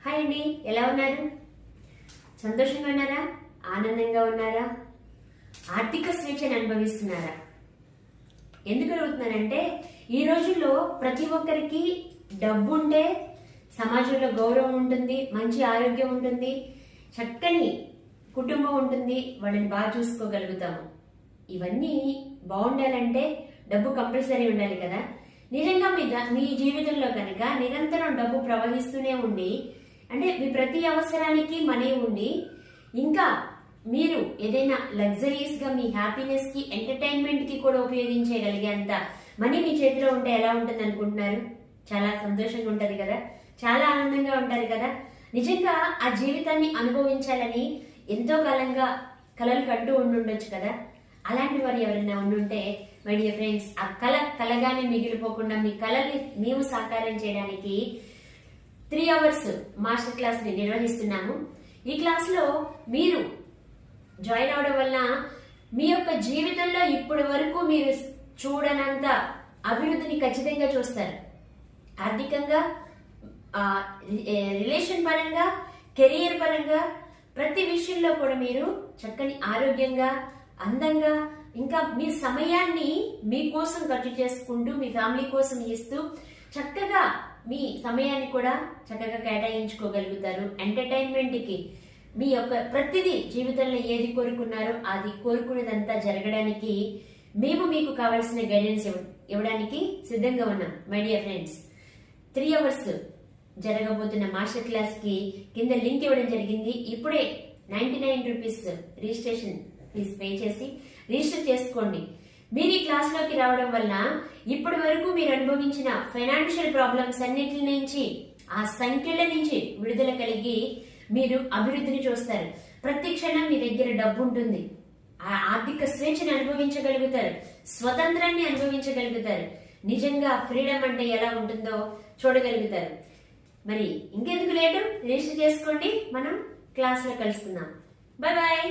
Hi అండి, ఎలా ఉన్నారు? సంతోషంగా ఉన్నారా? ఆనందంగా ఉన్నారా? ఆర్థిక స్వేచ్ఛను అనుభవిస్తున్నారా? ఎందుకు అడుగుతున్నానంటే ఈ రోజుల్లో ప్రతి ఒక్కరికి డబ్బు ఉంటే సమాజంలో గౌరవం ఉంటుంది, మంచి ఆరోగ్యం ఉంటుంది, చక్కని కుటుంబం ఉంటుంది, వాళ్ళని బాగా చూసుకోగలుగుతాము. ఇవన్నీ బాగుండాలంటే డబ్బు కంపల్సరీ ఉండాలి కదా. నిజంగా మీ జీవితంలో కనుక నిరంతరం డబ్బు ప్రవహిస్తూనే ఉండి, అంటే మీ ప్రతి అవసరానికి మనీ ఉండి, ఇంకా మీరు ఏదైనా లగ్జరీస్ గా మీ హ్యాపీనెస్ కి ఎంటర్టైన్మెంట్ కి కూడా ఉపయోగించగలిగేంత మనీ మీ చేతిలో ఉంటే ఎలా ఉంటుంది అనుకుంటున్నారు? చాలా సంతోషంగా ఉంటది కదా, చాలా ఆనందంగా ఉంటారు కదా. నిజంగా ఆ జీవితాన్ని అనుభవించాలని ఎంతో కాలంగా కలలు కంటూ ఉండుండొచ్చు కదా. అలాంటి వారు ఎవరైనా ఉండుంటే మై డియర్ ఫ్రెండ్స్, ఆ కలగానే మిగిలిపోకుండా మీ కళల్ని మేము సాకారం చేయడానికి 3 hours మాస్టర్ క్లాస్ ని నిర్వహిస్తున్నాము. ఈ క్లాస్ లో మీరు జాయిన్ అవడం వల్ల మీ యొక్క జీవితంలో ఇప్పటి వరకు మీరు చూడనంత అభివృద్ధిని ఖచ్చితంగా చూస్తారు. ఆర్థికంగా, రిలేషన్ పరంగా, కెరియర్ పరంగా, ప్రతి విషయంలో కూడా మీరు చక్కని ఆరోగ్యంగా, అందంగా, ఇంకా మీ సమయాన్ని మీకోసం ఖర్చు చేసుకుంటూ మీ ఫ్యామిలీ కోసం ఇస్తూ చక్కగా మీ సమయాన్ని కూడా చక్కగా కేటాయించుకోగలుగుతారు. ఎంటర్టైన్మెంట్ కి మీ యొక్క ప్రతిదీ జీవితంలో ఏది కోరుకున్నారో అది కోరుకునేదంతా జరగడానికి మేము మీకు కావాల్సిన గైడెన్స్ ఇవ్వడానికి సిద్ధంగా ఉన్నాం. మై డియర్ ఫ్రెండ్స్, 3 hours జరగబోతున్న మాస్టర్ క్లాస్ కి కింద లింక్ ఇవ్వడం జరిగింది. ఇప్పుడే 99 rupees రిజిస్ట్రేషన్ ఫీజ్ పే చేసి రిజిస్టర్ చేసుకోండి. మీరు ఈ క్లాస్ లోకి రావడం వల్ల ఇప్పటి వరకు మీరు అనుభవించిన ఫైనాన్షియల్ ప్రాబ్లమ్స్ అన్నిటి నుంచి, ఆ సంఖ్యల నుంచి విడుదల కలిగి మీరు అభివృద్ధిని చూస్తారు. ప్రతి క్షణం మీ దగ్గర డబ్బు ఉంటుంది, ఆ ఆర్థిక స్వేచ్ఛను అనుభవించగలుగుతారు, స్వతంత్రాన్ని అనుభవించగలుగుతారు. నిజంగా ఫ్రీడమ్ అంటే ఎలా ఉంటుందో చూడగలుగుతారు. మరి ఇంకెందుకు లేటు, రిజిస్టర్ చేసుకోండి. మనం క్లాస్ లో కలుసుకుందాం. Bye bye.